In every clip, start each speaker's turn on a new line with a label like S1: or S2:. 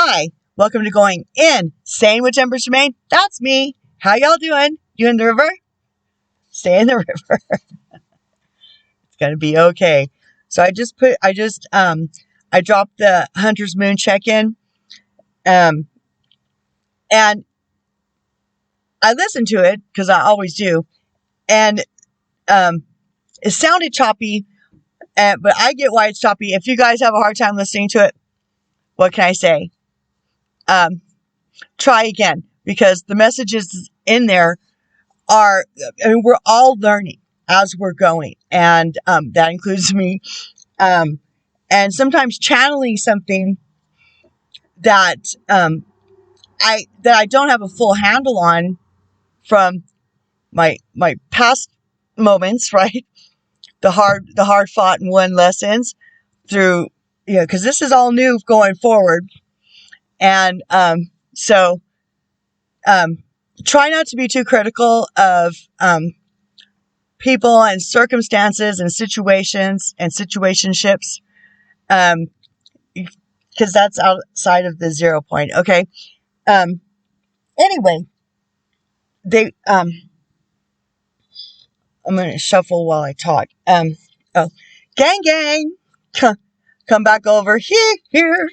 S1: Hi, welcome to Going In, Staying with Ember Shemaine. That's me. How y'all doing? You in the river? Stay in the river. It's gonna be okay. So I dropped the Hunter's Moon check-in, and I listened to it because I always do, and it sounded choppy, but I get why it's choppy. If you guys have a hard time listening to it, what can I say? Try again, because the messages in there are, we're all learning as we're going, and that includes me, and sometimes channeling something that I don't have a full handle on from my past moments, right? The hard fought and won lessons through, because this is all new going forward. And so try not to be too critical of people and circumstances and situations and situationships, because that's outside of the 0 point. Okay. Anyway, I'm going to shuffle while I talk. Gang, come back over here.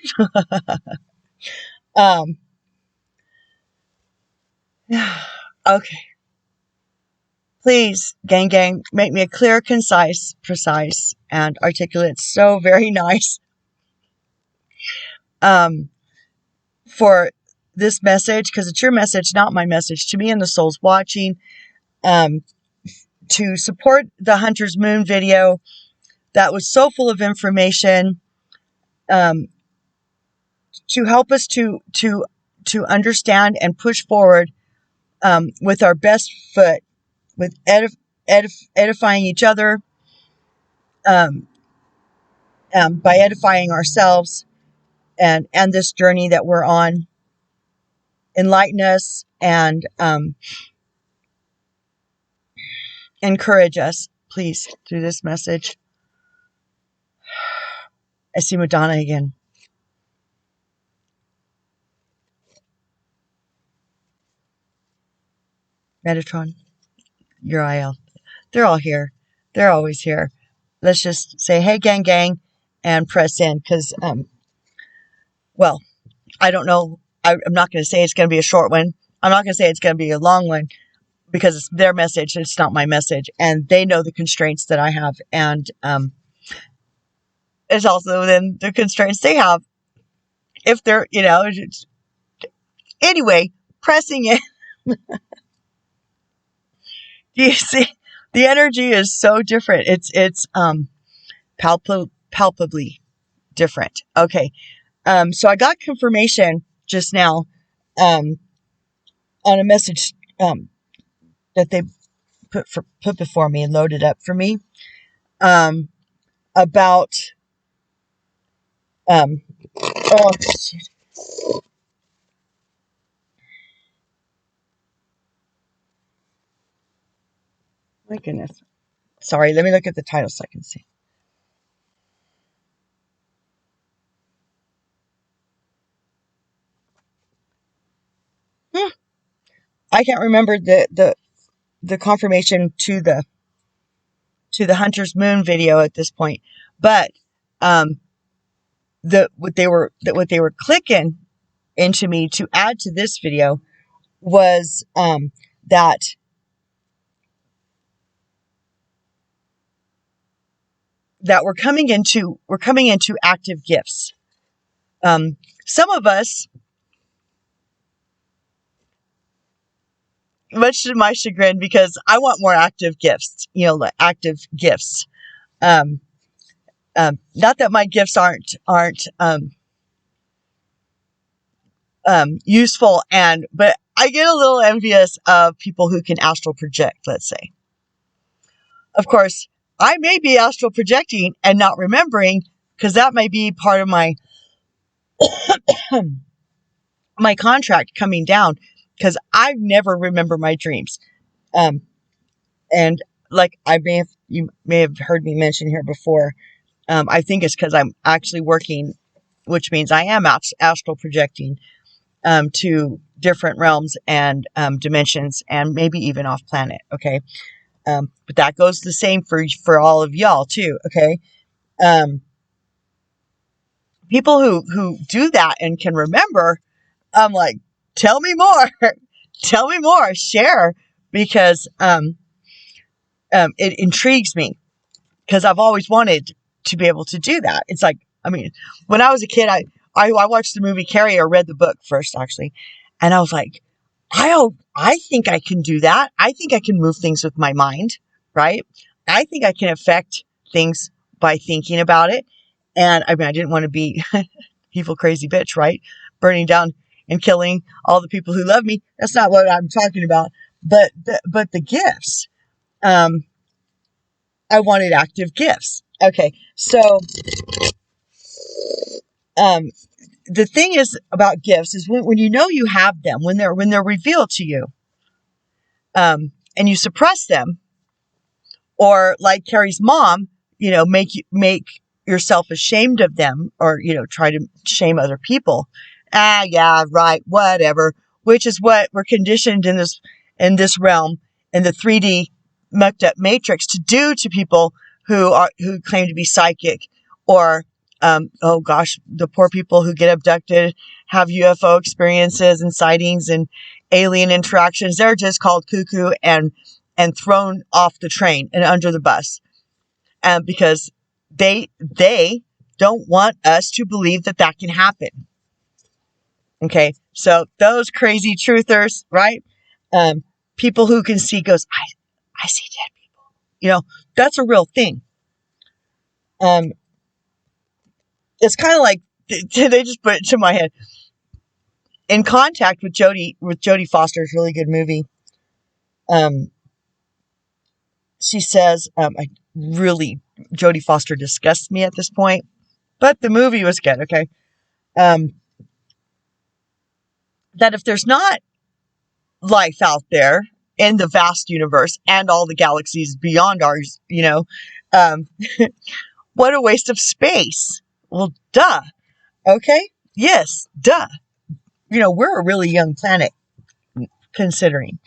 S1: Okay. Please, gang, make me a clear, concise, precise, and articulate. So very nice. For this message, because it's your message, not my message, to me and the souls watching, to support the Hunter's Moon video that was so full of information, to help us to understand and push forward with our best foot, with edifying each other, by edifying ourselves, and this journey that we're on. Enlighten us and encourage us, please, through this message. I see Madonna again. Metatron, Uriel. They're all here. They're always here. Let's just say, hey, gang, and press in, because, well, I don't know. I'm not going to say it's going to be a short one. I'm not going to say it's going to be a long one, because it's their message. It's not my message. And they know the constraints that I have. And it's also within the constraints they have. If they're, anyway, pressing in. Do you see? The energy is so different. It's palpably different. Okay. So I got confirmation just now, on a message, that they put before me and loaded up for me, about, oh, shit. My goodness. Sorry. Let me look at the title so I can see. I can't remember the confirmation to the Hunter's Moon video at this point, but what they were clicking into me to add to this video was that we're coming into active gifts. Some of us, much to my chagrin, because I want more active gifts, active gifts. Not that my gifts aren't useful, but I get a little envious of people who can astral project, let's say. Of course, I may be astral projecting and not remembering, because that may be part of my my contract coming down, because I never remember my dreams. And like you may have heard me mention here before, I think it's because I'm actually working which means I am astral projecting to different realms and dimensions, and maybe even off planet. Okay. But that goes the same for all of y'all too. Okay. People who do that and can remember, I'm like, tell me more, tell me more, share, because it intrigues me, because I've always wanted to be able to do that. It's like, I mean, when I was a kid, I watched the movie Carrie, or read the book first actually, and I was like, I think I can do that. I think I can move things with my mind, right? I think I can affect things by thinking about it. And I mean, I didn't want to be evil, crazy bitch, right? Burning down and killing all the people who love me. That's not what I'm talking about. But the gifts. I wanted active gifts. Okay, so the thing is about gifts is when you know you have them, when they're revealed to you, and you suppress them, or like Carrie's mom, make yourself ashamed of them, or try to shame other people. Yeah, right, whatever. Which is what we're conditioned in this realm, in the 3D mucked up matrix, to do to people who claim to be psychic, or oh gosh, the poor people who get abducted, have UFO experiences and sightings and alien interactions. They're just called cuckoo and thrown off the train and under the bus, because they don't want us to believe that can happen. Okay, so those crazy truthers, right? People who can see ghosts. I see dead people. That's a real thing. It's kind of like, they just put it to my head. In Contact with Jodie Foster's really good movie. She says, Jodie Foster disgusts me at this point, but the movie was good. Okay. That if there's not life out there in the vast universe and all the galaxies beyond ours, what a waste of space. Well, duh. Okay. Yes. Duh. We're a really young planet, considering,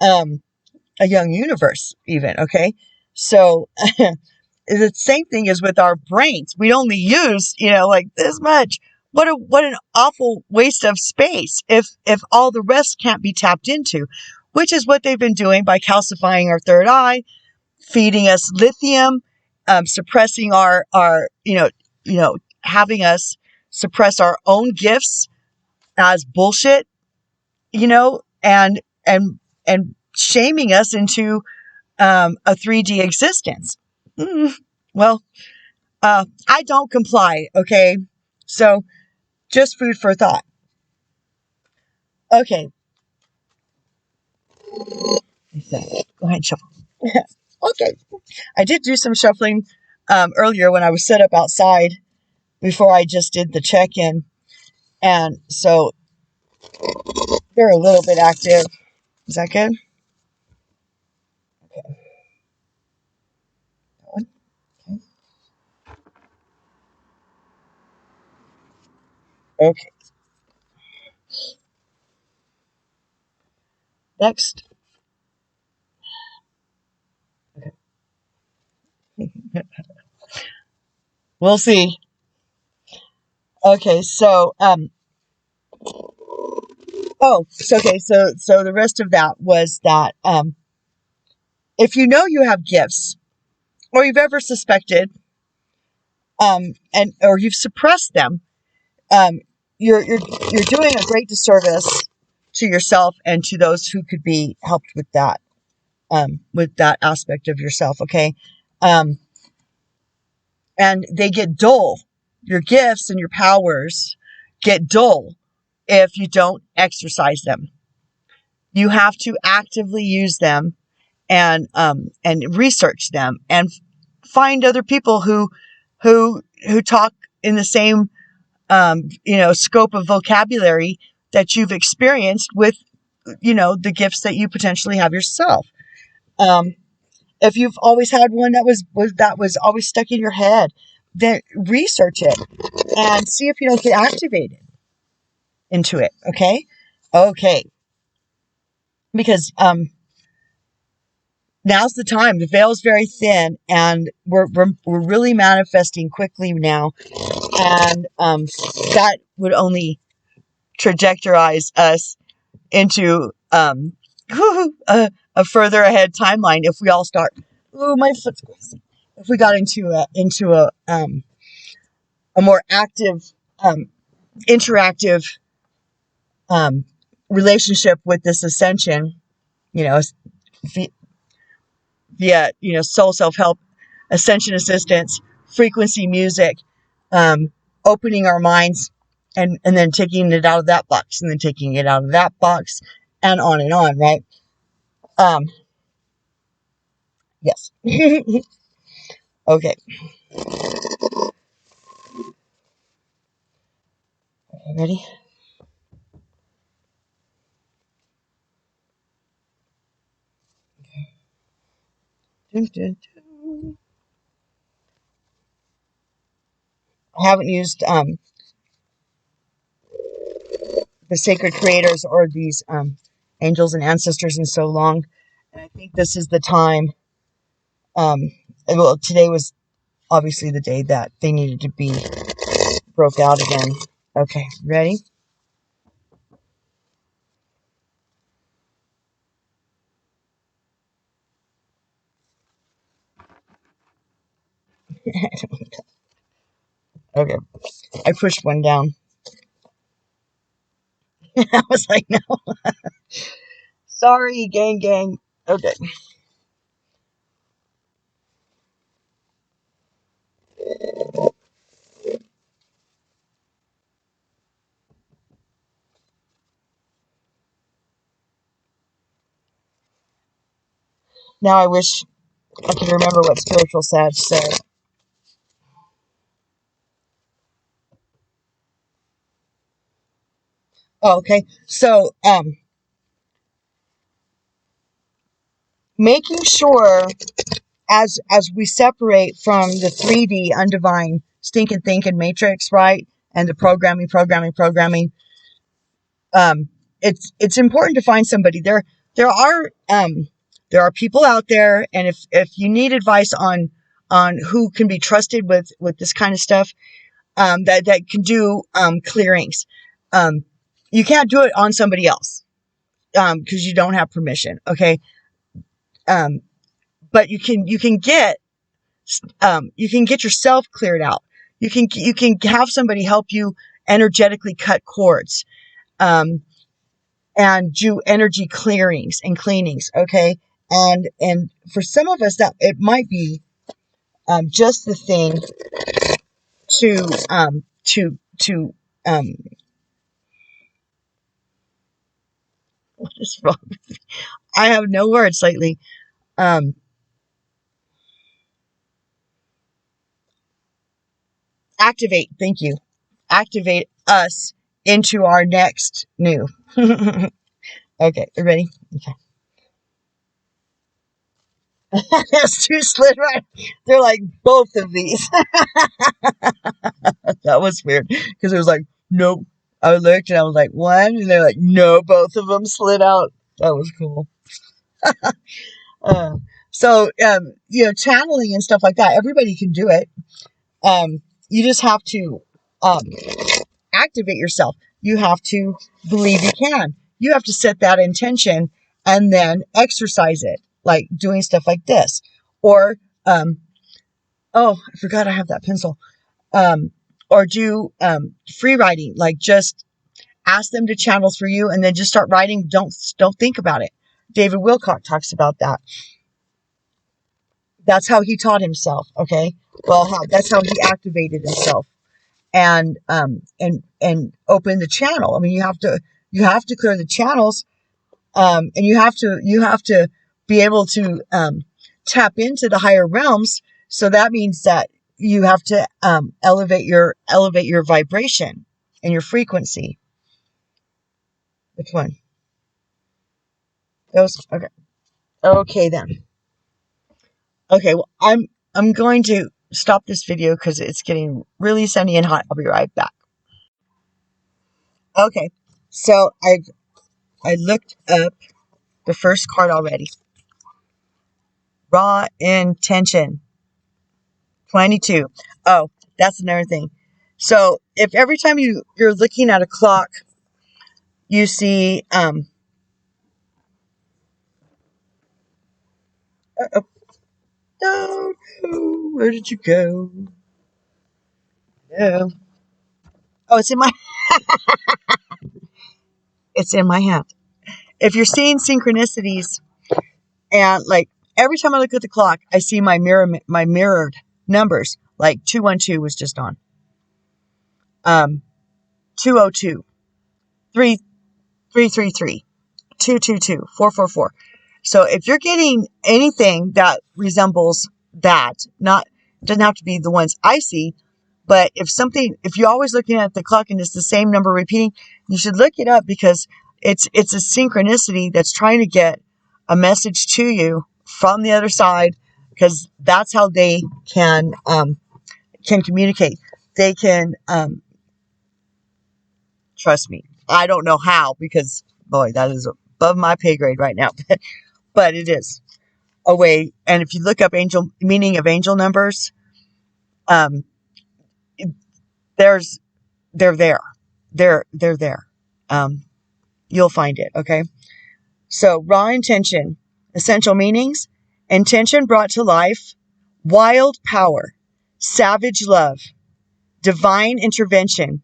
S1: a young universe even. Okay. So the same thing is with our brains. We only use, like this much. What an awful waste of space if all the rest can't be tapped into, which is what they've been doing by calcifying our third eye, feeding us lithium, suppressing our having us suppress our own gifts as bullshit, and shaming us into a 3D existence. Well, I don't comply. Okay, so just food for thought. Okay. Go ahead and shuffle. Okay. I did do some shuffling earlier when I was set up outside before I just did the check-in. And so they're a little bit active. Is that good? Okay. That one. Okay. Okay. Next. Okay. We'll see. Okay, so so the rest of that was that if you know you have gifts, or you've ever suspected, or you've suppressed them, you're doing a great disservice to yourself and to those who could be helped with that aspect of yourself. Okay, and they get dull. Your gifts and your powers get dull if you don't exercise them. You have to actively use them and research them and find other people who talk in the same scope of vocabulary that you've experienced with the gifts that you potentially have yourself. If you've always had one that was always stuck in your head, then research it and see if you don't get activated into it. Okay, because now's the time. The veil's very thin, and we're really manifesting quickly now, and that would only trajectorize us into a further ahead timeline if we all start. Ooh, my foot's crazy. If we got into a more active, interactive relationship with this ascension, via soul self-help, ascension assistance, frequency music, opening our minds, and then taking it out of that box, and then taking it out of that box, and on, right? Yes. Okay. Ready? I haven't used the sacred creators or these angels and ancestors in so long, and I think this is the time. Well, today was obviously the day that they needed to be broke out again. Okay, ready? Okay, I pushed one down. I was like, no. Sorry, gang. Okay. Now I wish I could remember what Spiritual Sage said. Oh, okay. So, making sure as we separate from the 3D undivine stinking thinking matrix, right? And the programming, it's important to find somebody. There are people out there, and if you need advice on who can be trusted with this kind of stuff, that can do clearings. You can't do it on somebody else because you don't have permission. Okay. But you can get yourself cleared out. You can have somebody help you energetically cut cords, and do energy clearings and cleanings. Okay. And for some of us that it might be just the thing to what is wrong? I have no words lately. Activate. Thank you. Activate us into our next new. Okay, you ready? Okay. That's two slid right. They're like both of these. That was weird because it was like, nope. I looked and I was like, one, and they're like, no, both of them slid out. That was cool. So, channeling and stuff like that, everybody can do it. You just have to activate yourself. You have to believe you can. You have to set that intention and then exercise it, like doing stuff like this. Or, oh, I forgot I have that pencil. Or do free writing, like just ask them to channel for you and then just start writing. Don't think about it. David Wilcock talks about that. That's how he taught himself. Okay. Well, that's how he activated himself and open the channel. I mean, you have to clear the channels, and you have to be able to tap into the higher realms. So that means that you have to elevate your vibration and your frequency. Which one? Those. Okay. Okay then. Okay. Well, I'm going to stop this video because it's getting really sunny and hot. I'll be right back. Okay, so I looked up the first card already. Raw intention. 22. Oh, that's another thing. So if every time you're looking at a clock, you see no, where did you go? No. Oh, it's in my hand. If you're seeing synchronicities, and like every time I look at the clock, I see my mirrored numbers. Like 212 was just on. 202, 3333, 222, 444. So if you're getting anything that resembles that, not doesn't have to be the ones I see, but if you're always looking at the clock and it's the same number repeating, you should look it up because it's a synchronicity that's trying to get a message to you from the other side, because that's how they can communicate. They can trust me. I don't know how, because boy, that is above my pay grade right now, but it is a way. And if you look up meaning of angel numbers, they're there. They're there. You'll find it. Okay. So raw intention, essential meanings, intention brought to life, wild power, savage love, divine intervention,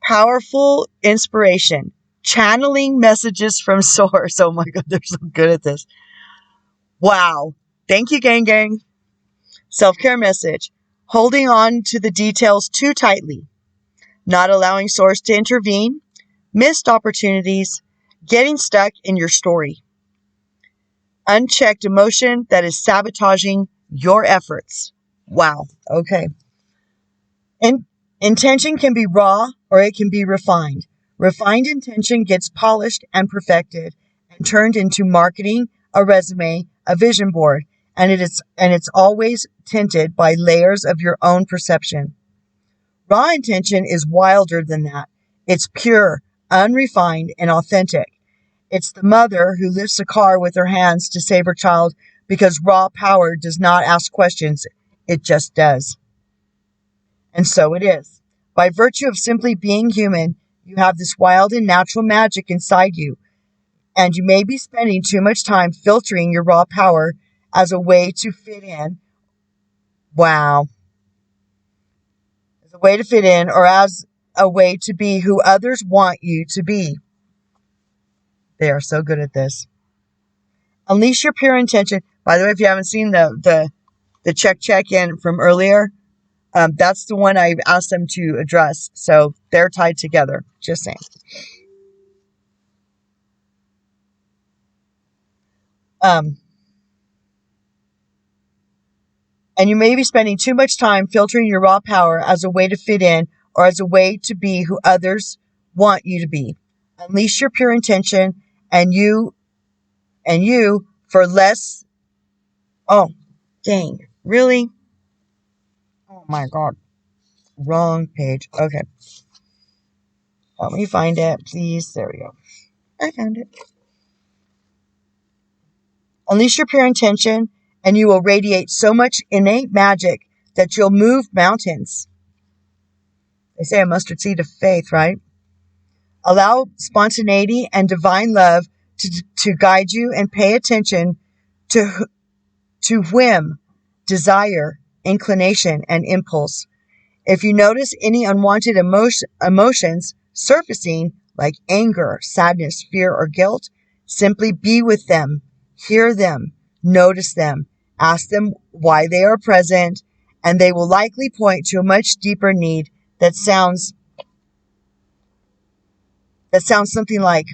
S1: powerful inspiration, channeling messages from source. Oh my God, they're so good at this. Wow. Thank you, gang. Self-care message, holding on to the details too tightly, not allowing source to intervene, missed opportunities, getting stuck in your story, unchecked emotion that is sabotaging your efforts. Wow. Okay. And intention can be raw or it can be refined. Refined intention gets polished and perfected and turned into marketing, a resume, a vision board, and it's always tinted by layers of your own perception. Raw intention is wilder than that. It's pure, unrefined, and authentic. It's the mother who lifts a car with her hands to save her child because raw power does not ask questions. It just does. And so it is. By virtue of simply being human, you have this wild and natural magic inside you. And you may be spending too much time filtering your raw power as a way to fit in. Wow. As a way to fit in, or as a way to be who others want you to be. They are so good at this. Unleash your pure intention. By the way, if you haven't seen the check-in from earlier, that's the one I've asked them to address. So they're tied together. Just saying. And you may be spending too much time filtering your raw power as a way to fit in or as a way to be who others want you to be. Unleash your pure intention and you for less. Oh, dang. Really? Oh my God. Wrong page. Okay. Help me find it, please. There we go. I found it. Unleash your pure intention and you will radiate so much innate magic that you'll move mountains. They say a mustard seed of faith, right? Allow spontaneity and divine love to guide you, and pay attention to whim, desire, inclination, and impulse. If you notice any unwanted emotions surfacing, like anger, sadness, fear, or guilt, simply be with them, hear them, notice them, ask them why they are present, and they will likely point to a much deeper need that sounds something like,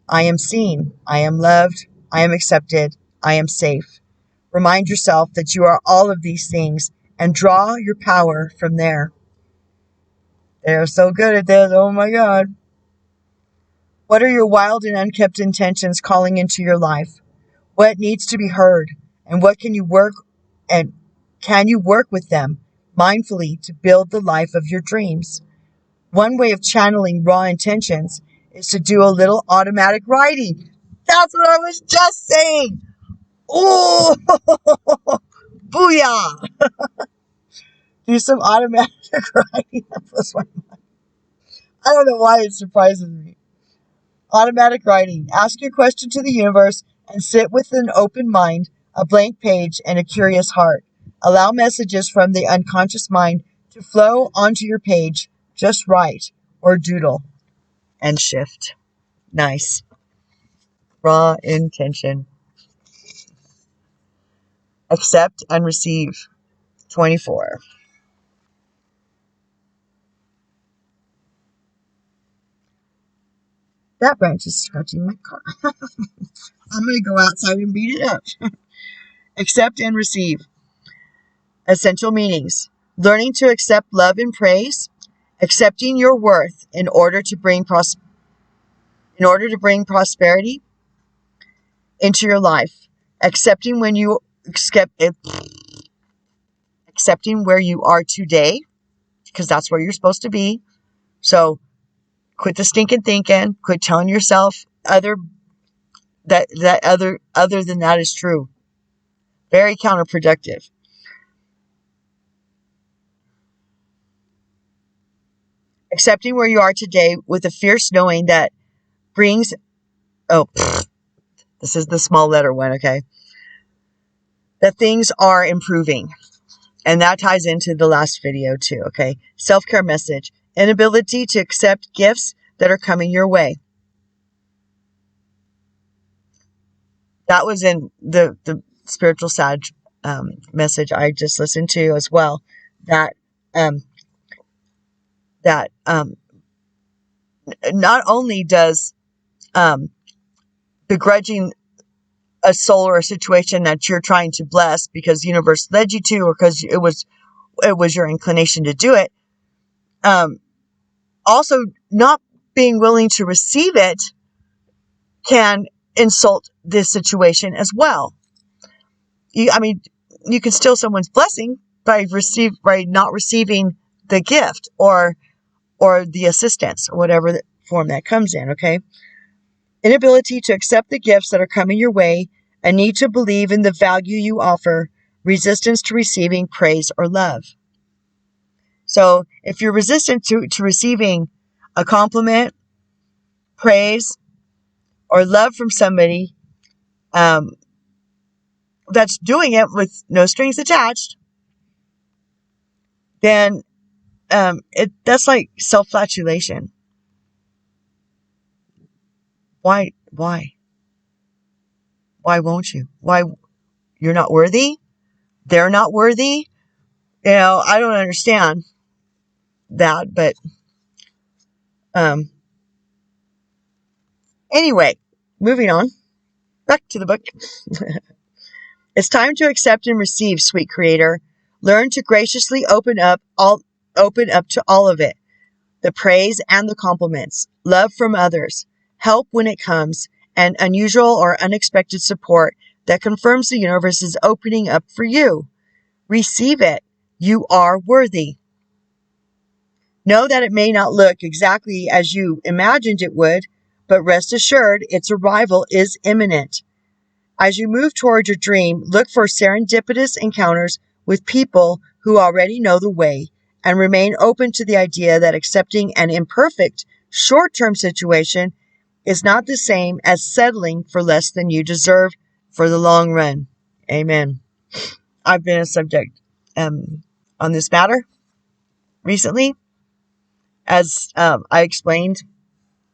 S1: I am seen, I am loved, I am accepted, I am safe. Remind yourself that you are all of these things and draw your power from there. They're so good at this. Oh my God. What are your wild and unkept intentions calling into your life? What needs to be heard? And what can you work Can you work with them mindfully to build the life of your dreams? One way of channeling raw intentions is to do a little automatic writing. That's what I was just saying. Oh, booyah. Do some automatic writing. That blows my mind. I don't know why it surprises me. Automatic writing. Ask your question to the universe and sit with an open mind, a blank page, and a curious heart. Allow messages from the unconscious mind to flow onto your page. Just write or doodle and shift. Nice. Raw intention. Accept and receive. 24. That branch is scratching my car. I'm going to go outside and beat it up. Accept and receive. Essential meanings. Learning to accept love and praise. Accepting your worth in order to bring prosperity into your life. Accepting when you accepting where you are today, because that's where you're supposed to be. So quit the stinking thinking. Quit telling yourself other than that is true. Very counterproductive. Accepting where you are today with a fierce knowing that brings, this is the small letter one, okay? That things are improving. And that ties into the last video too, okay? Self-care message. Inability to accept gifts that are coming your way. That was in the spiritual sage message I just listened to as well. That not only does begrudging a soul or a situation that you're trying to bless because the universe led you to, or because it was your inclination to do it, also not being willing to receive it can insult this situation as well. You can steal someone's blessing by not receiving the gift or the assistance, or whatever form that comes in, okay? Inability to accept the gifts that are coming your way, a need to believe in the value you offer, resistance to receiving praise or love. So if you're resistant to receiving a compliment, praise, or love from somebody that's doing it with no strings attached, then that's like self-flatulation. Why won't you? Why? You're not worthy? They're not worthy? I don't understand that, but anyway, moving on. Back to the book. It's time to accept and receive, sweet Creator. Learn to graciously open up to all of it. The praise and the compliments, love from others, help when it comes, and unusual or unexpected support that confirms the universe is opening up for you. Receive it. You are worthy. Know that it may not look exactly as you imagined it would, but rest assured its arrival is imminent. As you move toward your dream, look for serendipitous encounters with people who already know the way, and remain open to the idea that accepting an imperfect, short-term situation is not the same as settling for less than you deserve for the long run. Amen. I've been a subject on this matter recently, as I explained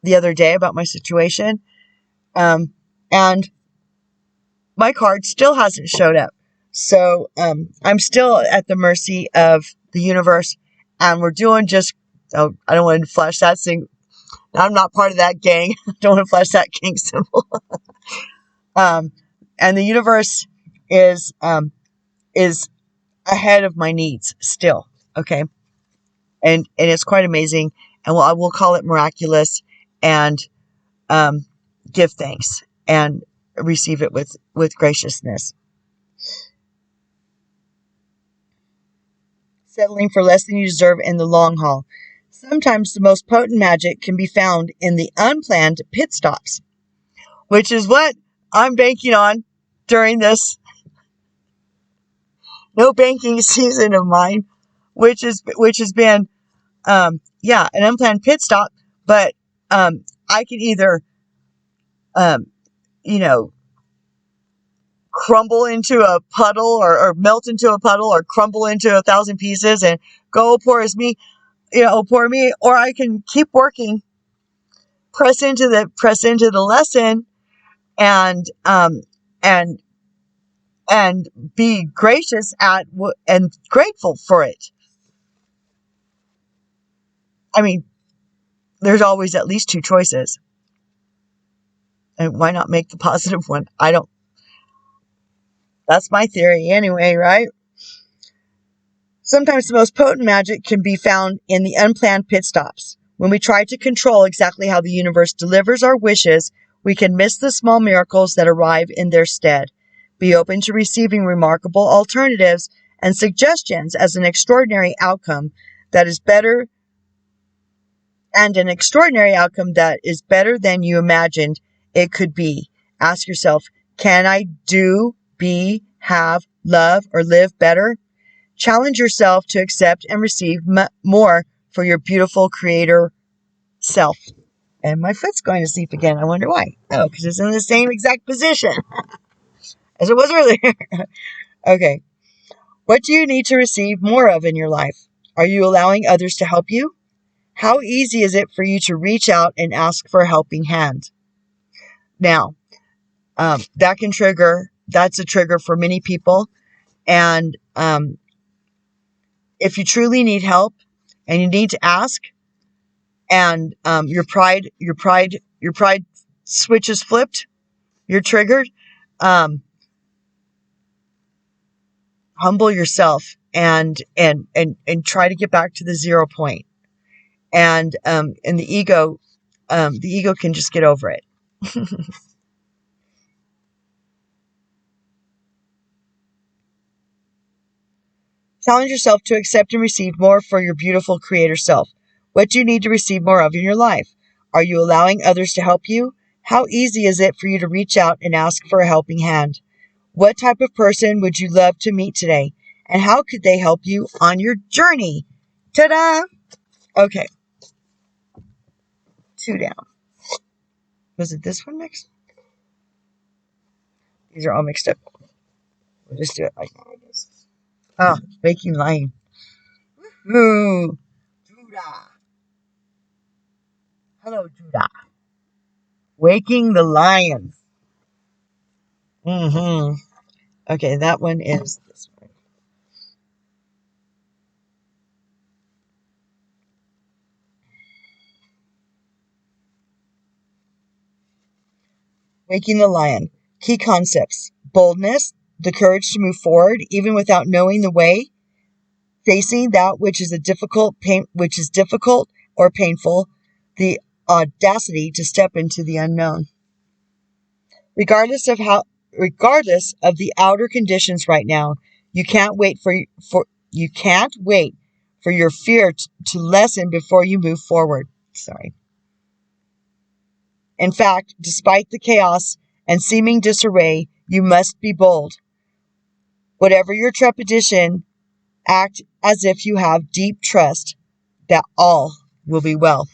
S1: the other day about my situation, and my card still hasn't showed up. So I'm still at the mercy of the universe, and we're doing just, I don't want to flash that thing. I'm not part of that gang. I don't want to flash that gang symbol. And the universe is ahead of my needs still. Okay. And it's quite amazing. And I will call it miraculous, and give thanks and receive it with graciousness. settling for less than you deserve in the long haul. Sometimes the most potent magic can be found in the unplanned pit stops, which is what I'm banking on during this no banking season of mine, which has been an unplanned pit stop. But I can either crumble into a puddle or melt into a puddle or crumble into 1,000 pieces and go, oh, poor is me, poor me, or I can keep working, press into the lesson and be gracious and grateful for it. I mean, there's always at least two choices. And why not make the positive one? That's my theory anyway, right? Sometimes the most potent magic can be found in the unplanned pit stops. When we try to control exactly how the universe delivers our wishes, we can miss the small miracles that arrive in their stead. Be open to receiving remarkable alternatives and suggestions as an extraordinary outcome that is better than you imagined it could be. Ask yourself, can I do, be, have, love, or live better? Challenge yourself to accept and receive more for your beautiful creator self. And my foot's going to sleep again. I wonder why. Oh, because it's in the same exact position as it was earlier. Okay. What do you need to receive more of in your life? Are you allowing others to help you? How easy is it for you to reach out and ask for a helping hand? Now, that's a trigger for many people. And if you truly need help and you need to ask, and your pride switch is flipped, you're triggered, humble yourself and try to get back to the 0 point. And the ego can just get over it. Challenge yourself to accept and receive more for your beautiful creator self. What do you need to receive more of in your life? Are you allowing others to help you? How easy is it for you to reach out and ask for a helping hand? What type of person would you love to meet today? And how could they help you on your journey? Ta-da! Okay. 2 down. Was it this one next? These are all mixed up. We'll just do it like that. Waking Lion. Woo! Judah. Hello, Judah. Waking the Lion. Okay, that one is this one. Waking the Lion. Key concepts. Boldness, the courage to move forward even without knowing the way. Facing that which is difficult or painful. The audacity to step into the unknown. Regardless of the outer conditions right now, you can't wait for your fear to lessen before you move forward. Sorry. In fact, despite the chaos and seeming disarray, you must be bold. Whatever your trepidation, act as if you have deep trust that all will be well.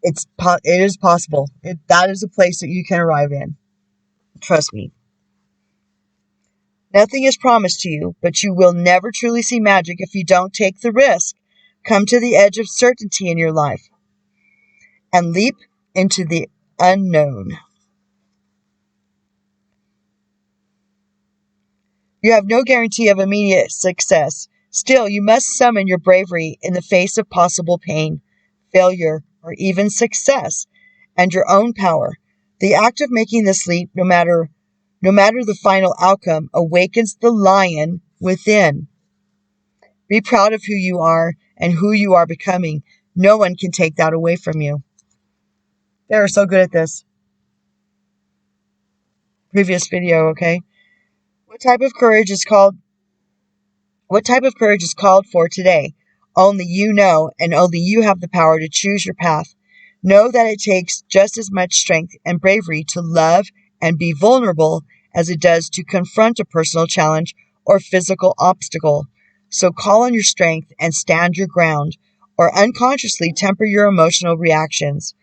S1: It is possible. That is a place that you can arrive in. Trust me. Nothing is promised to you, but you will never truly see magic if you don't take the risk. Come to the edge of certainty in your life and leap into the unknown. You have no guarantee of immediate success. Still, you must summon your bravery in the face of possible pain, failure, or even success, and your own power. The act of making this leap, no matter the final outcome, awakens the lion within. Be proud of who you are and who you are becoming. No one can take that away from you. They are so good at this. Previous video, okay? What type of courage is called for today? Only you know, and only you have the power to choose your path. Know that it takes just as much strength and bravery to love and be vulnerable as it does to confront a personal challenge or physical obstacle. So call on your strength and stand your ground, or unconsciously temper your emotional reactions.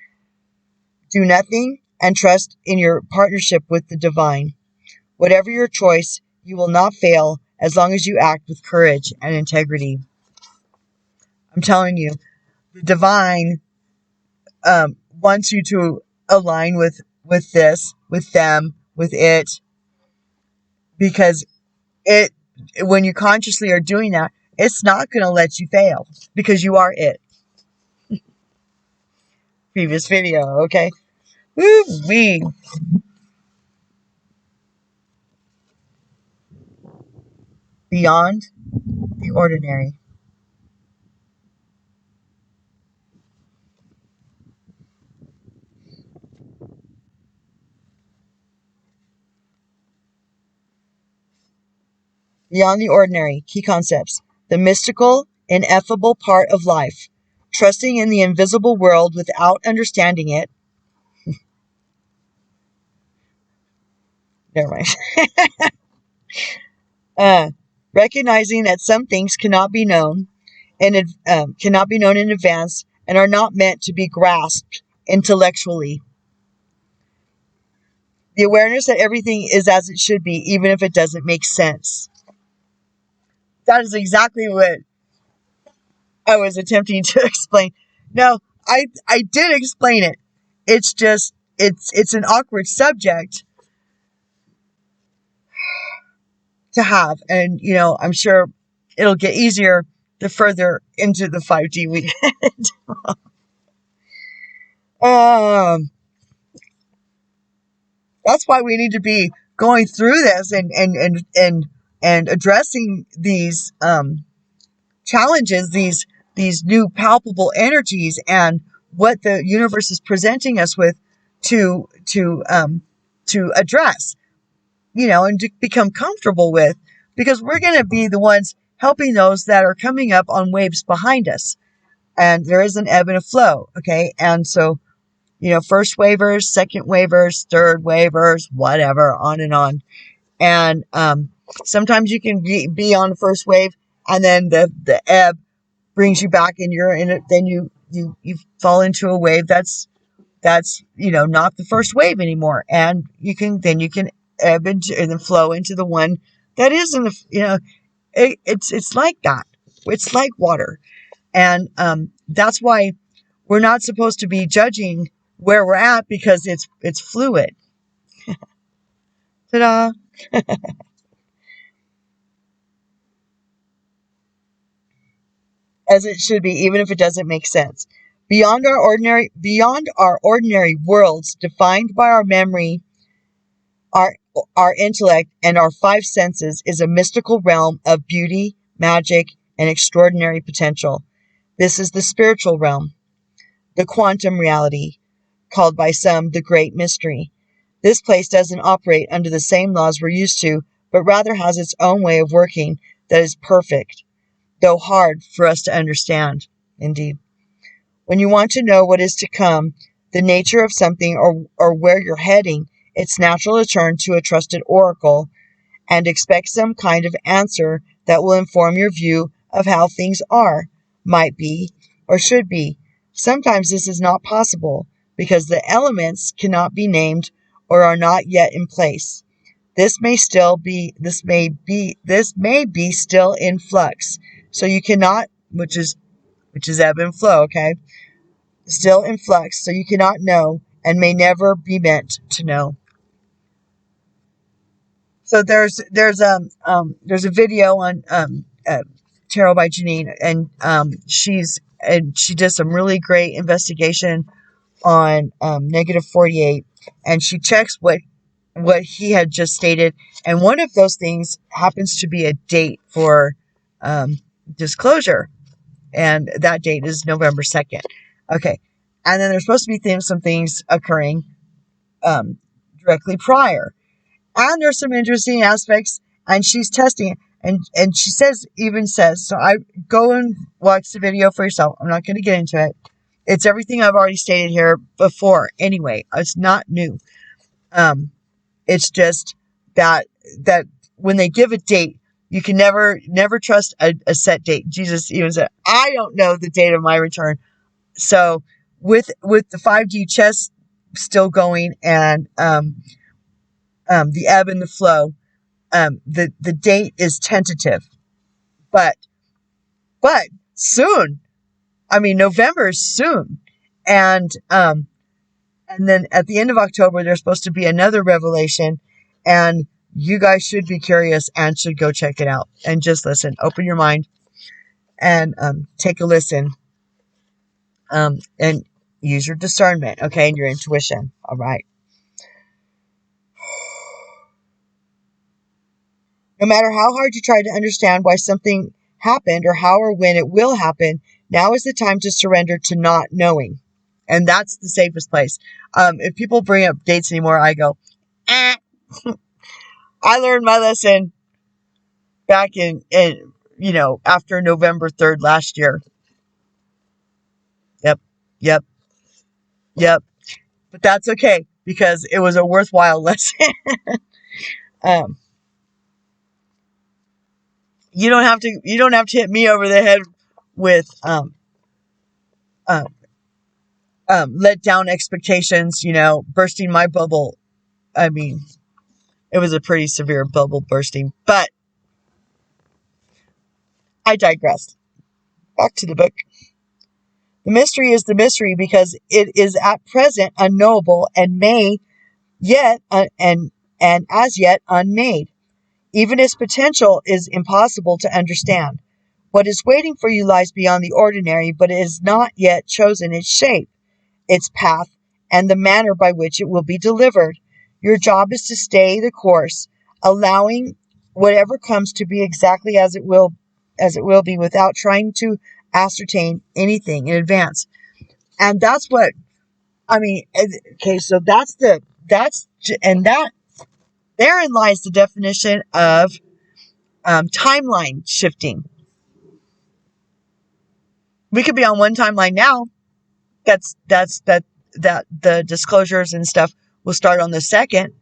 S1: Do nothing and trust in your partnership with the divine. Whatever your choice, you will not fail as long as you act with courage and integrity. I'm telling you, the divine wants you to align with this, with them, with it, because when you consciously are doing that, it's not going to let you fail because you are it. Previous video, okay? Woo-wee. Beyond the ordinary. Beyond the ordinary. Key concepts. The mystical, ineffable part of life. Trusting in the invisible world without understanding it. Never mind. Recognizing that some things cannot be known in advance and are not meant to be grasped intellectually. The awareness that everything is as it should be, even if it doesn't make sense. That is exactly what I was attempting to explain. No, I did explain it. It's just, it's an awkward subject to have. And, I'm sure it'll get easier the further into the 5D we get. That's why we need to be going through this and addressing these challenges, these new palpable energies, and what the universe is presenting us with to address, and to become comfortable with, because we're going to be the ones helping those that are coming up on waves behind us. And there is an ebb and a flow, okay? And so, first wavers, second wavers, third wavers, whatever, on and on. And sometimes you can be on the first wave, and then the ebb brings you back, and you're in it. Then you fall into a wave that's not the first wave anymore, and you can ebb into and then flow into the one that is in the it's like that. It's like water, and that's why we're not supposed to be judging where we're at, because it's fluid. Ta-da! As it should be, even if it doesn't make sense. Beyond our ordinary worlds, defined by our memory, our intellect, and our five senses, is a mystical realm of beauty, magic, and extraordinary potential. This is the spiritual realm, the quantum reality, called by some the great mystery. This place doesn't operate under the same laws we're used to, but rather has its own way of working that is perfect, though hard for us to understand. Indeed. When you want to know what is to come, the nature of something, or where you're heading, it's natural to turn to a trusted oracle and expect some kind of answer that will inform your view of how things are, might be, or should be. Sometimes this is not possible because the elements cannot be named or are not yet in place. This may be still in flux. So you cannot, which is ebb and flow, okay? Still in flux, so you cannot know and may never be meant to know. So there's a video on Tarot by Janine, and she does some really great investigation on -48, and she checks what he had just stated, and one of those things happens to be a date for disclosure, and that date is November 2nd. Okay, and then there's supposed to be some things occurring directly prior. And there's some interesting aspects and she's testing it. And she even says, so I go and watch the video for yourself. I'm not going to get into it. It's everything I've already stated here before. Anyway, it's not new. It's just that when they give a date, you can never trust a set date. Jesus even said, I don't know the date of my return. So with the 5D chess still going, and the ebb and the flow, the date is tentative, but soon. I mean, November is soon, and then at the end of October, there's supposed to be another revelation, and you guys should be curious and should go check it out and just listen. Open your mind and take a listen, and use your discernment, okay, and your intuition. All right. No matter how hard you try to understand why something happened or how or when it will happen, now is the time to surrender to not knowing. And that's the safest place. If people bring up dates anymore, I go, I learned my lesson back in after November 3rd last year. Yep. But that's okay, because it was a worthwhile lesson. You don't have to hit me over the head with let down expectations, bursting my bubble. I mean, it was a pretty severe bubble bursting, but I digressed. Back to the book. The mystery is the mystery because it is at present unknowable and may yet and as yet unmade. Even its potential is impossible to understand. What is waiting for you lies beyond the ordinary, but it has not yet chosen its shape, its path, and the manner by which it will be delivered. Your job is to stay the course, allowing whatever comes to be exactly as it will be, without trying to ascertain anything in advance. And that's what I mean. Okay, so therein lies the definition of timeline shifting. We could be on one timeline now. That the disclosures and stuff will start on the second,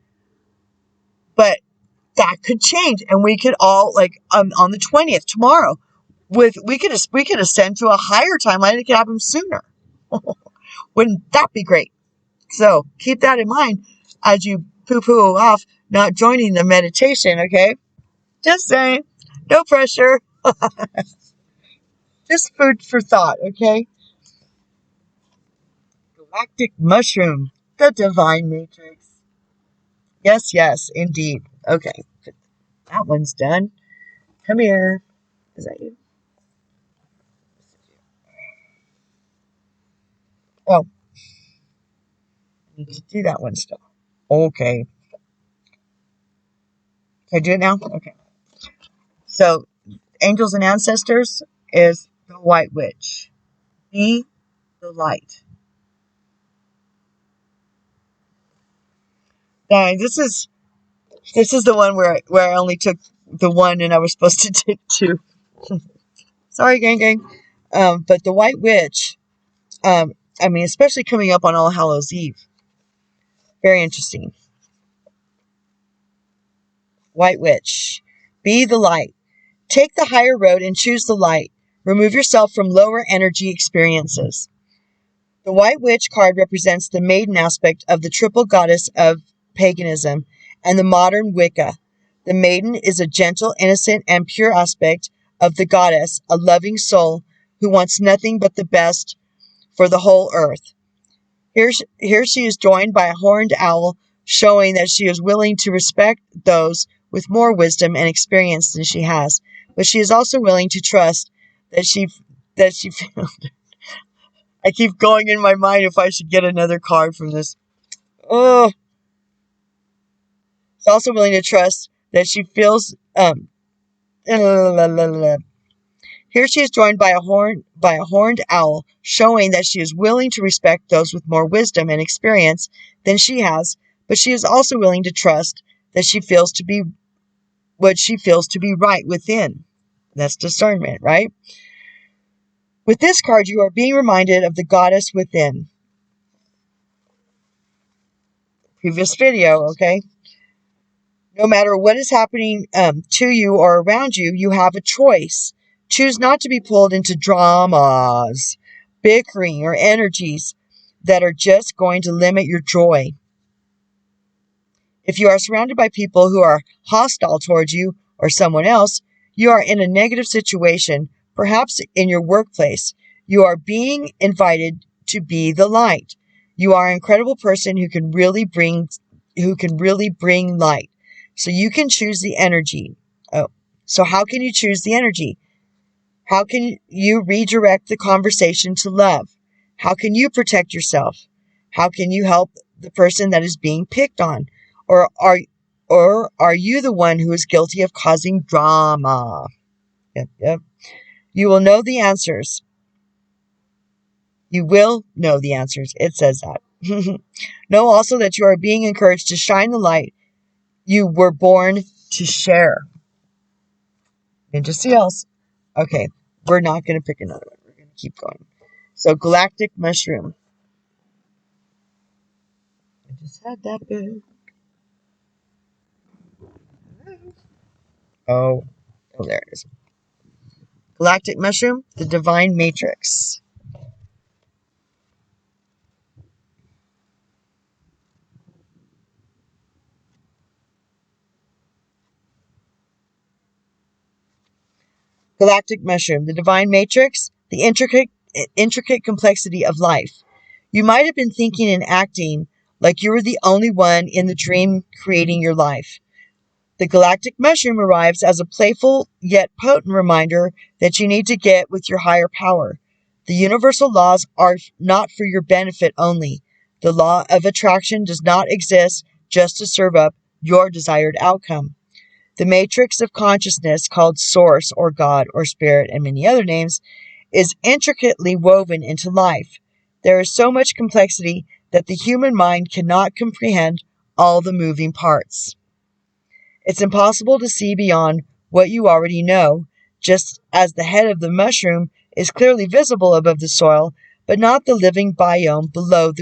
S1: but that could change, and we could all, like, on the 20th tomorrow, we could ascend to a higher timeline. It could happen sooner. Wouldn't that be great? So keep that in mind as you poo-poo off not joining the meditation. Okay, just saying, no pressure. Just food for thought. Okay. Galactic mushroom, the divine matrix. Yes, indeed. Okay, that one's done. Come here. Is that you? Oh, I need to do that one still. Okay. Can I do it now? Okay. So, angels and ancestors is the white witch. Be the light. Now, this is the one where I only took the one and I was supposed to take two. Sorry, gang. But the white witch, especially coming up on All Hallows Eve. Very interesting. White witch. Be the light. Take the higher road and choose the light. Remove yourself from lower energy experiences. The White Witch card represents the maiden aspect of the triple goddess of paganism and the modern Wicca. The maiden is a gentle, innocent, and pure aspect of the goddess, a loving soul who wants nothing but the best for the whole earth. Here she is joined by a horned owl, showing that she is willing to respect those with more wisdom and experience than she has, but she is also willing to trust that she I keep going in my mind if I should get another card from this. Oh, it's also willing to trust that she feels. Here she is joined by a horned owl, showing that she is willing to respect those with more wisdom and experience than she has, but she is also willing to trust that she feels to be what she feels to be right within. That's discernment, right? With this card, you are being reminded of the goddess within. Previous video, okay? No matter what is happening to you or around you, you have a choice. Choose not to be pulled into dramas, bickering, or energies that are just going to limit your joy. If you are surrounded by people who are hostile towards you or someone else, you are in a negative situation, perhaps in your workplace. You are being invited to be the light. You are an incredible person who can really bring light. So you can choose the energy. So how can you choose the energy? How can you redirect the conversation to love? How can you protect yourself? How can you help the person that is being picked on? Or are you the one who is guilty of causing drama? Yep. You will know the answers. You will know the answers. It says that. Know also that you are being encouraged to shine the light you were born to share. Ninja seals. Okay, we're not going to pick another one. We're going to keep going. So, galactic mushroom. I just had that bit. Oh, there it is. Galactic mushroom, the divine matrix. Galactic mushroom, the divine matrix, the intricate complexity of life. You might have been thinking and acting like you were the only one in the dream creating your life. The galactic mushroom arrives as a playful yet potent reminder that you need to get with your higher power. The universal laws are not for your benefit only. The law of attraction does not exist just to serve up your desired outcome. The matrix of consciousness, called Source or God or Spirit and many other names, is intricately woven into life. There is so much complexity that the human mind cannot comprehend all the moving parts. It's impossible to see beyond what you already know, just as the head of the mushroom is clearly visible above the soil, but not the living biome below.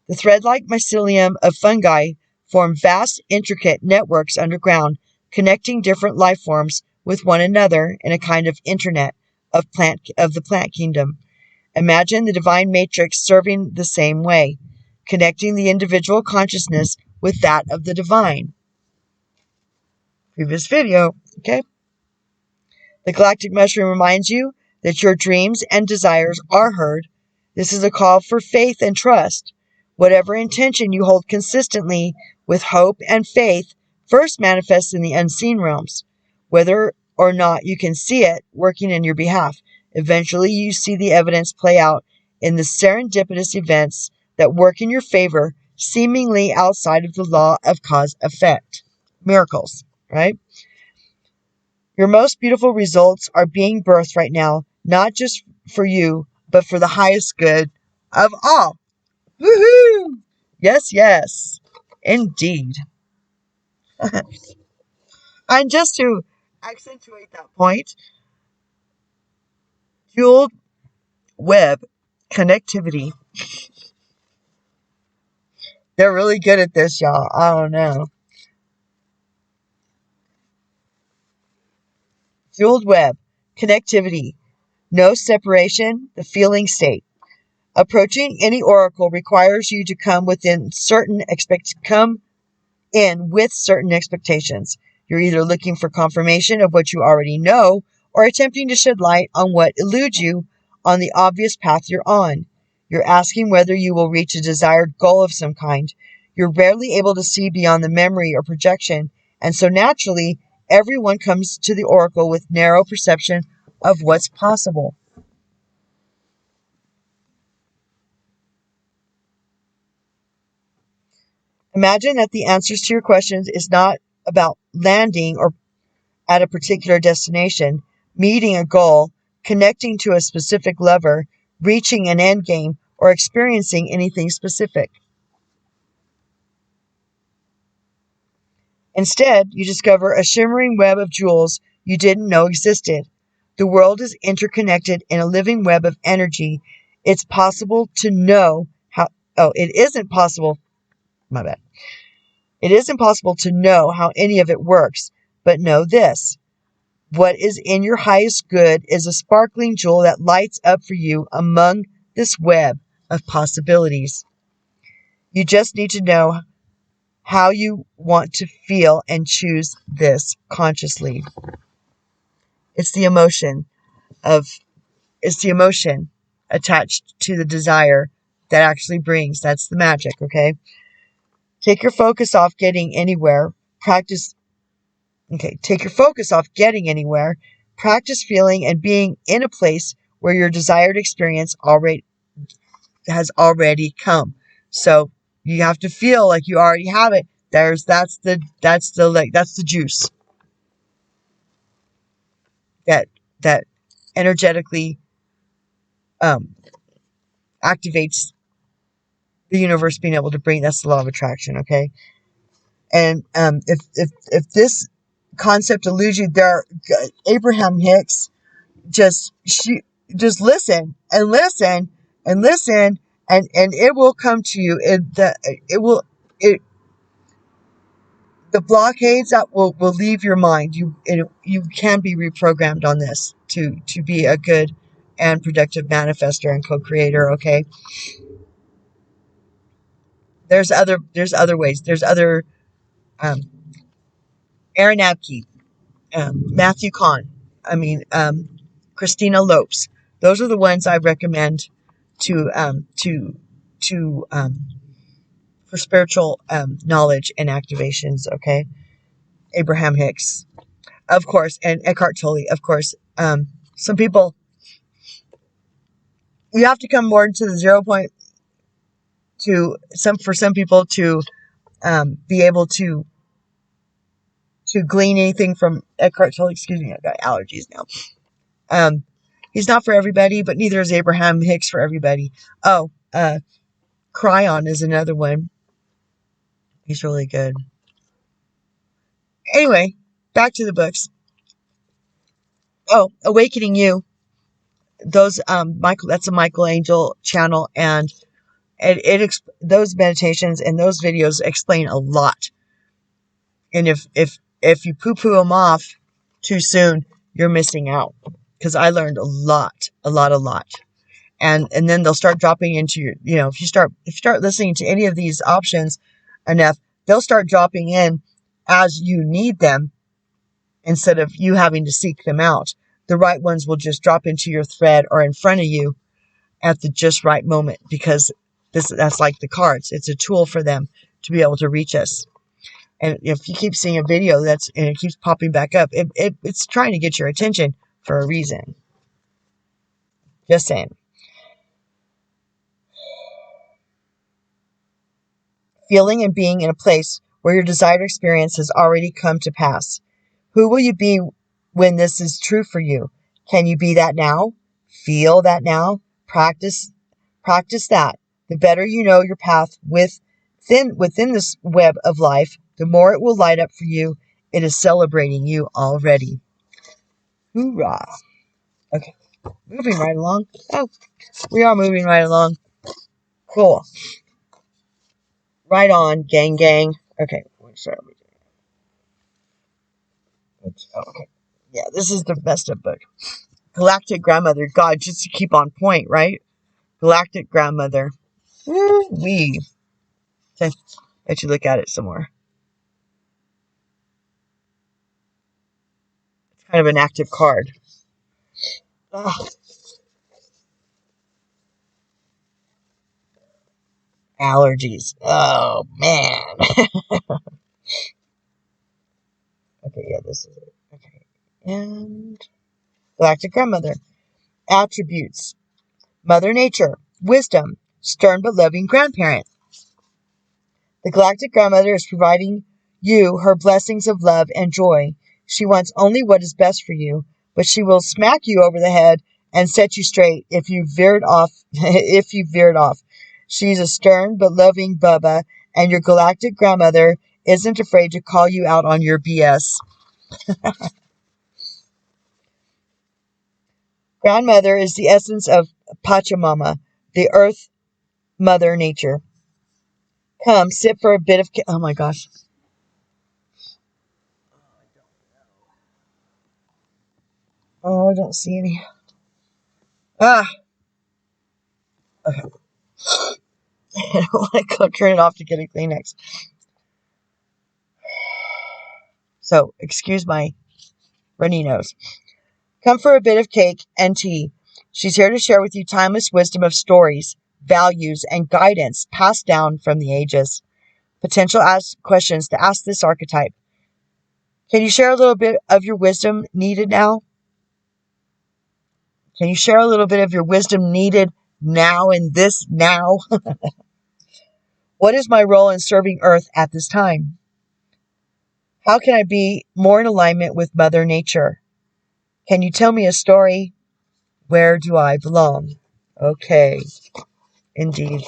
S1: The thread-like mycelium of fungi form vast, intricate networks underground, connecting different life forms with one another in a kind of internet of the plant kingdom. Imagine the divine matrix serving the same way, connecting the individual consciousness with that of the divine. Previous video, okay? The galactic mushroom reminds you that your dreams and desires are heard. This is a call for faith and trust. Whatever intention you hold consistently with hope and faith first manifests in the unseen realms. Whether or not you can see it working in your behalf, eventually you see the evidence play out in the serendipitous events that work in your favor, seemingly outside of the law of cause-effect. Miracles, right? Your most beautiful results are being birthed right now, not just for you, but for the highest good of all. Woohoo! Yes. Indeed. And just to accentuate that point, dual web connectivity. They're really good at this, y'all. I don't know. Dual web connectivity. No separation, the feeling state. Approaching any oracle requires you to come with certain expectations. You're either looking for confirmation of what you already know or attempting to shed light on what eludes you on the obvious path you're on. You're asking whether you will reach a desired goal of some kind. You're rarely able to see beyond the memory or projection, and so naturally, everyone comes to the oracle with narrow perception of what's possible. Imagine that the answers to your questions is not about landing or at a particular destination, meeting a goal, connecting to a specific lover, reaching an end game, or experiencing anything specific. Instead, you discover a shimmering web of jewels you didn't know existed. The world is interconnected in a living web of energy. It's possible to know how... Oh, it isn't possible... My bad. It isn't possible to know how any of it works, but know this. What is in your highest good is a sparkling jewel that lights up for you among this web of possibilities. You just need to know how you want to feel and choose this consciously. It's the emotion attached to the desire that actually brings. That's the magic, okay? Take your focus off getting anywhere. Take your focus off getting anywhere. Practice feeling and being in a place where your desired experience has already come. So you have to feel like you already have it. That's the juice that energetically activates the universe being able to bring. That's the law of attraction, okay? And if this concept eludes you, Abraham Hicks just listen and listen and listen, and it will come to you. The blockades that will leave your mind. You can be reprogrammed on this to be a good and productive manifester and co-creator. Okay. There's other ways. There's other Aaron Abke, Matthew Kahn. Christina Lopes. Those are the ones I recommend to for spiritual knowledge and activations. Okay. Abraham Hicks, of course, and Eckhart Tolle, of course. Some people, you have to come more into the 0 point for some people to be able to glean anything from Eckhart Tolle. Excuse me, I got allergies now. He's not for everybody, but neither is Abraham Hicks for everybody. Oh, Cryon is another one. He's really good. Anyway, back to the books. Oh, Awakening You. Those that's a Michael Angel channel, and those meditations and those videos explain a lot. And if you poo-poo them off too soon, you're missing out. Because I learned a lot. And then they'll start dropping into your, if you start listening to any of these options enough, they'll start dropping in as you need them instead of you having to seek them out. The right ones will just drop into your thread or in front of you at the just right moment, because that's like the cards. It's a tool for them to be able to reach us. And if you keep seeing a video and it keeps popping back up, it's trying to get your attention for a reason. Just saying. Feeling and being in a place where your desired experience has already come to pass. Who will you be when this is true for you? Can you be that now? Feel that now? Practice that. The better you know your path within this web of life, the more it will light up for you. It is celebrating you already. Hoorah. Okay, moving right along. Oh, we are moving right along. Cool. Right on, gang. Okay, sorry. Okay. Yeah, this is the best of book. Galactic Grandmother. God, just to keep on point, right? Galactic Grandmother. Woo-wee. Okay, let you look at it some more. It's kind of an active card. Ugh. Allergies. Oh, man. Okay, yeah, this is it. Okay. And Galactic Grandmother. Attributes. Mother Nature. Wisdom. Stern but loving grandparent. The Galactic Grandmother is providing you her blessings of love and joy. She wants only what is best for you, but she will smack you over the head and set you straight if you veered off. She's a stern but loving Bubba, and your Galactic Grandmother isn't afraid to call you out on your BS. Grandmother is the essence of Pachamama, the earth mother nature. Come, sit for a bit of... Oh my gosh. Oh, I don't see any. Ah. Okay. I don't want to go turn it off to get a Kleenex. So, excuse my runny nose. Come for a bit of cake and tea. She's here to share with you timeless wisdom of stories, values, and guidance passed down from the ages. Potential questions to ask this archetype. Can you share a little bit of your wisdom needed now? Can you share a little bit of your wisdom needed now in this now? What is my role in serving Earth at this time? How can I be more in alignment with Mother Nature? Can you tell me a story? Where do I belong? Okay, indeed.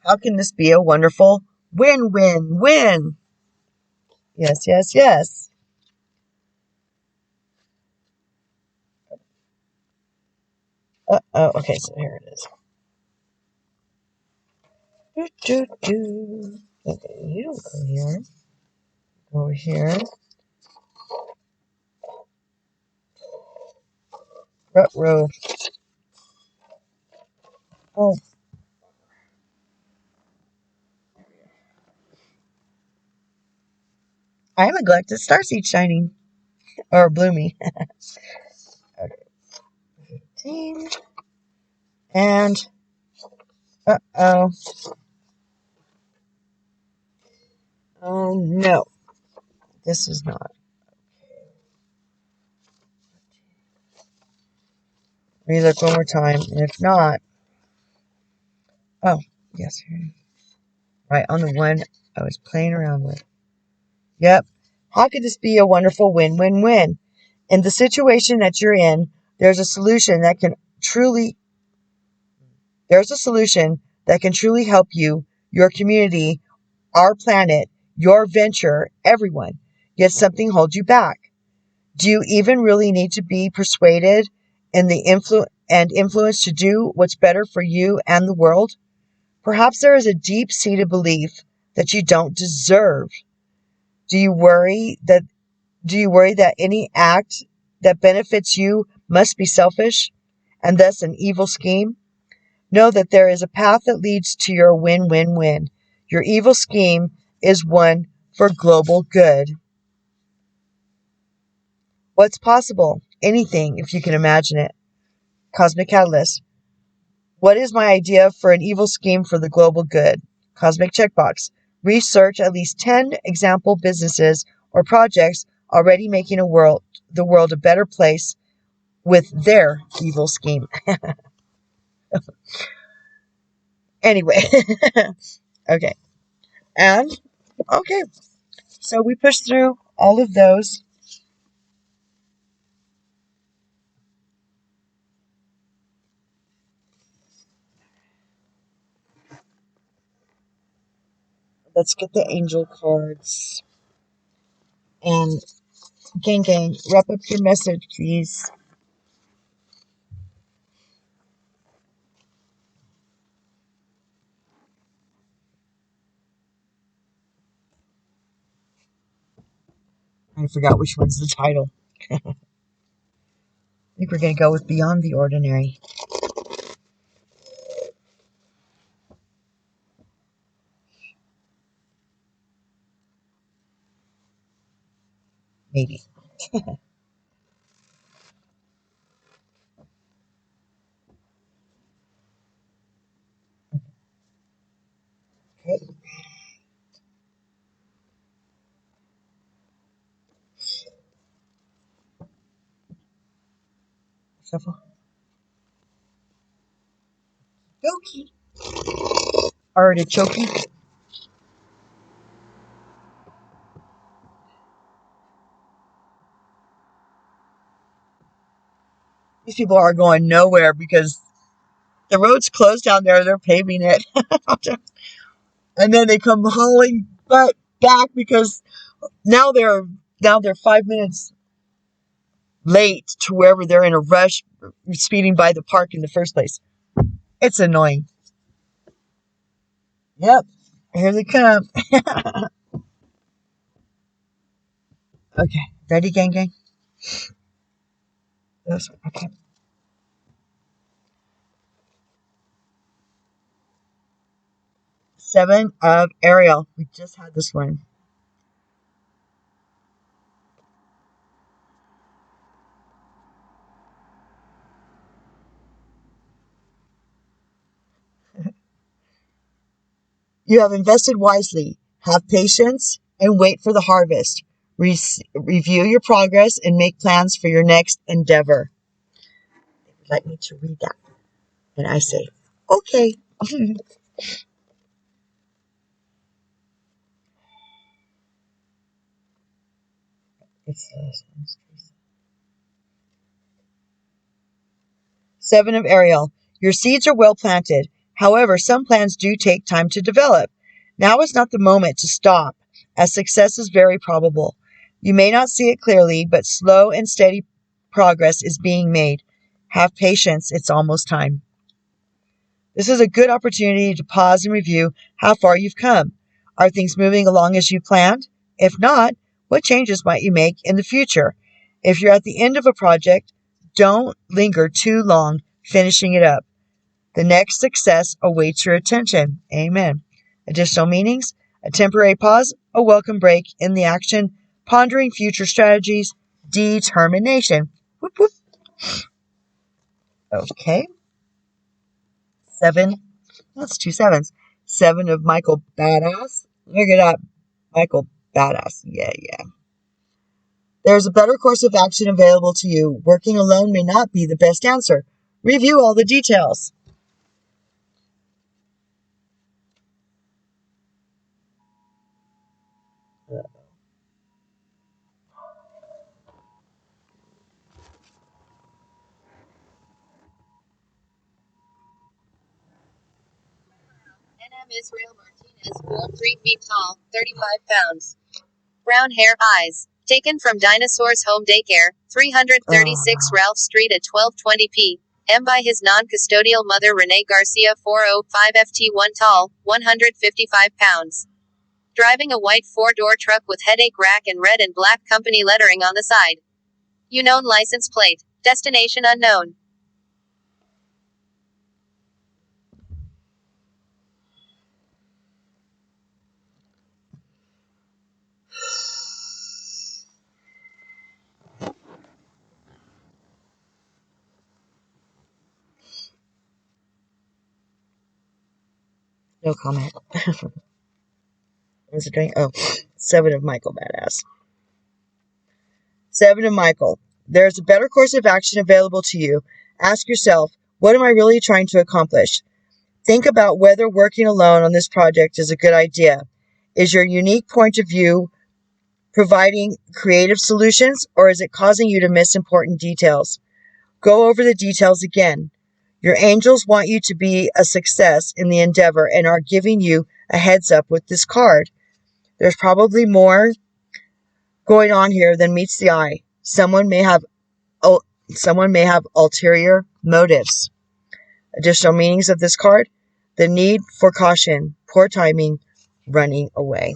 S1: How can this be a wonderful win-win-win? Yes, yes, yes. Okay, so here it is. Okay, you don't go here. Go over here. Row. Oh, I neglected starseed shining. Or bloomy. Okay. 15. And, uh-oh. Oh, no. This is not. Let me look one more time. And if not, oh, yes. Right on the one I was playing around with. Yep. How could this be a wonderful win-win-win? In the situation that you're in, there's a solution that can truly help you, your community, our planet, your venture, everyone. Yet something holds you back. Do you even really need to be persuaded and influenced to do what's better for you and the world? Perhaps there is a deep-seated belief that you don't deserve. Do you worry that any act that benefits you must be selfish and thus an evil scheme? Know that there is a path that leads to your win-win-win. Your evil scheme is one for global good. What's possible? Anything, if you can imagine it. Cosmic Catalyst. What is my idea for an evil scheme for the global good? Cosmic Checkbox. Research at least 10 example businesses or projects already making the world a better place with their evil scheme. Anyway. Okay. And, okay. So we pushed through all of those. Let's get the angel cards. And gang, wrap up your message, please. I forgot which one's the title. I think we're going to go with Beyond the Ordinary. Maybe. Okay. Shuffle. Okie. Artichoke. These people are going nowhere because The road's closed down there. They're paving it. And then they come hauling butt back because now they're 5 minutes late to wherever they're in a rush, speeding by the park in the first place. It's annoying. Yep. Here they come. Okay. Ready, gang? Okay. 7 of Ariel. We just had this one. You have invested wisely. Have patience and wait for the harvest. Review your progress and make plans for your next endeavor. They would like me to read that. And I say, okay. It's 7 of Ariel. Your seeds are well planted. However, some plans do take time to develop. Now is not the moment to stop, as success is very probable. You may not see it clearly, but slow and steady progress is being made. Have patience. It's almost time. This is a good opportunity to pause and review how far you've come. Are things moving along as you planned? If not, what changes might you make in the future? If you're at the end of a project, don't linger too long finishing it up. The next success awaits your attention. Amen. Additional meanings: a temporary pause, a welcome break in the action, pondering future strategies, determination. Whoop, whoop. Okay. 7. That's 2 sevens. 7 of Michael Badass. Look it up. Michael Badass. Yeah. There's a better course of action available to you. Working alone may not be the best answer. Review all the details.
S2: N.M. Israel Martinez, 4'3" tall, 35 pounds. Brown hair, eyes. Taken from Dinosaur's Home Daycare, 336 Ralph Street at 12:20 p.m. by his non-custodial mother Renee Garcia, 405 ft1 tall, 155 pounds. Driving a white 4-door truck with headache rack and red and black company lettering on the side. Unknown license plate. Destination unknown.
S1: No comment. What was it doing? Oh, 7 of Michael Badass. 7 of Michael. There's a better course of action available to you. Ask yourself, what am I really trying to accomplish? Think about whether working alone on this project is a good idea. Is your unique point of view providing creative solutions, or is it causing you to miss important details? Go over the details again. Your angels want you to be a success in the endeavor and are giving you a heads up with this card. There's probably more going on here than meets the eye. Someone may have ulterior motives. Additional meanings of this card: the need for caution, poor timing, running away.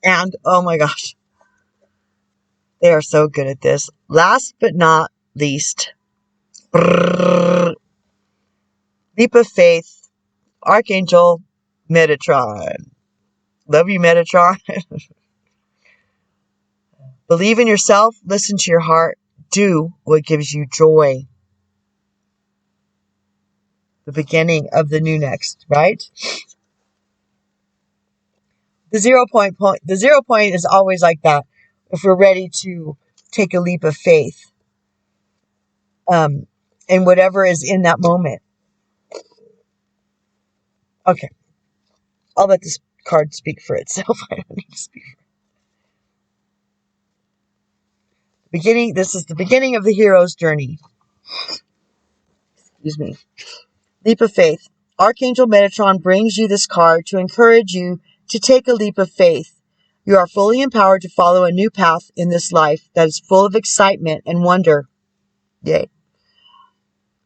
S1: And oh my gosh, they are so good at this. Last but not least, leap of faith, Archangel Metatron. Love you, Metatron. Believe in yourself, listen to your heart, do what gives you joy. The beginning of the new next, right? The 0 point, the 0 point is always like that. If we're ready to take a leap of faith, in whatever is in that moment. Okay, I'll let this card speak for itself. I don't need to speak for it. This is the beginning of the hero's journey. Excuse me. Leap of faith. Archangel Metatron brings you this card to encourage you to take a leap of faith. You are fully empowered to follow a new path in this life that is full of excitement and wonder. Yay.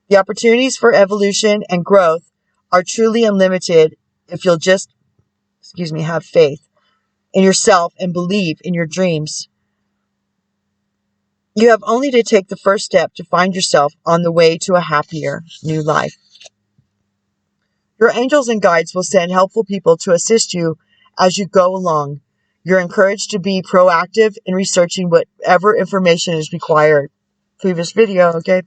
S1: The opportunities for evolution and growth are truly unlimited if you'll just, have faith in yourself and believe in your dreams. You have only to take the first step to find yourself on the way to a happier new life. Your angels and guides will send helpful people to assist you as you go along. You're encouraged to be proactive in researching whatever information is required. Previous video, okay?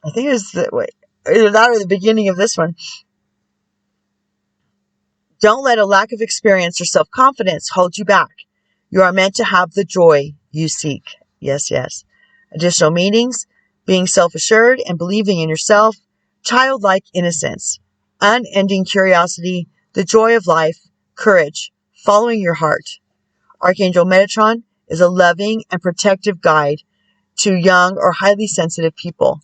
S1: I think it was either that or the beginning of this one. Don't let a lack of experience or self-confidence hold you back. You are meant to have the joy you seek. Yes, yes. Additional meanings: being self-assured and believing in yourself, childlike innocence, unending curiosity, the joy of life, courage, following your heart. Archangel Metatron is a loving and protective guide to young or highly sensitive people.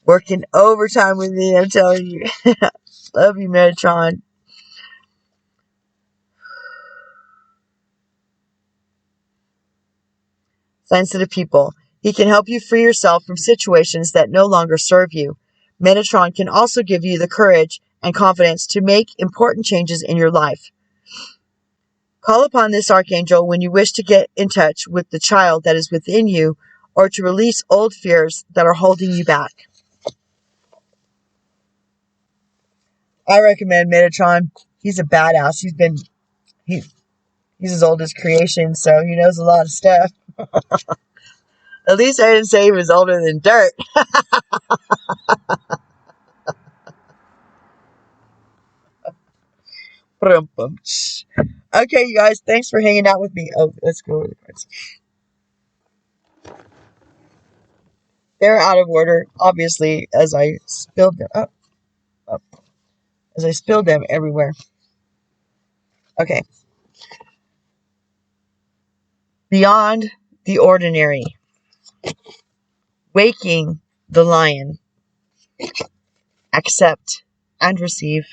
S1: Working overtime with me, I'm telling you. Love you, Metatron. Sensitive people. He can help you free yourself from situations that no longer serve you. Metatron can also give you the courage and confidence to make important changes in your life. Call upon this archangel when you wish to get in touch with the child that is within you or to release old fears that are holding you back. I recommend Metatron. He's a badass. He's as old as creation, so he knows a lot of stuff. At least I didn't say he was older than dirt. Okay, you guys, thanks for hanging out with me. Oh, let's go over the cards. They're out of order, obviously, as I spilled them. As I spilled them everywhere. Okay. Beyond the ordinary. Waking the lion. Accept and receive.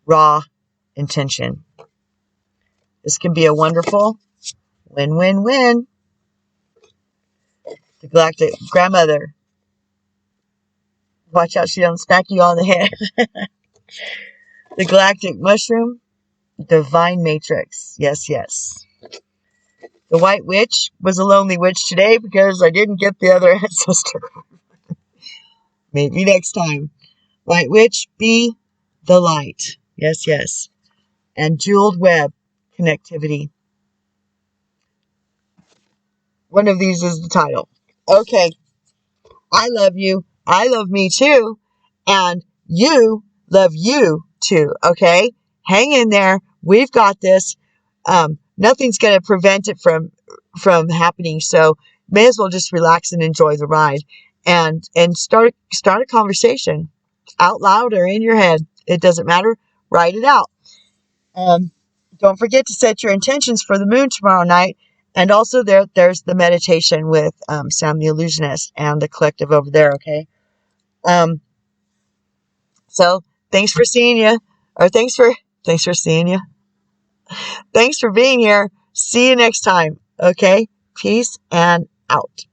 S1: Raw intention. This can be a wonderful win-win-win. The galactic grandmother. Watch out, she don't smack you on the head. The galactic mushroom. Divine matrix. Yes, yes. The white witch was a lonely witch today because I didn't get the other ancestor. Maybe next time. White witch, be the light. Yes, yes. And jeweled web connectivity. One of these is the title. Okay. I love you. I love me too. And you love you too. Okay. Hang in there. We've got this. Nothing's going to prevent it from happening. So may as well just relax and enjoy the ride and start a conversation out loud or in your head. It doesn't matter. Write it out. Don't forget to set your intentions for the moon tomorrow night. And also there's the meditation with Sam the Illusionist and the collective over there, okay? So thanks for seeing you. Or thanks for seeing you. Thanks for being here. See you next time, okay? Peace and out.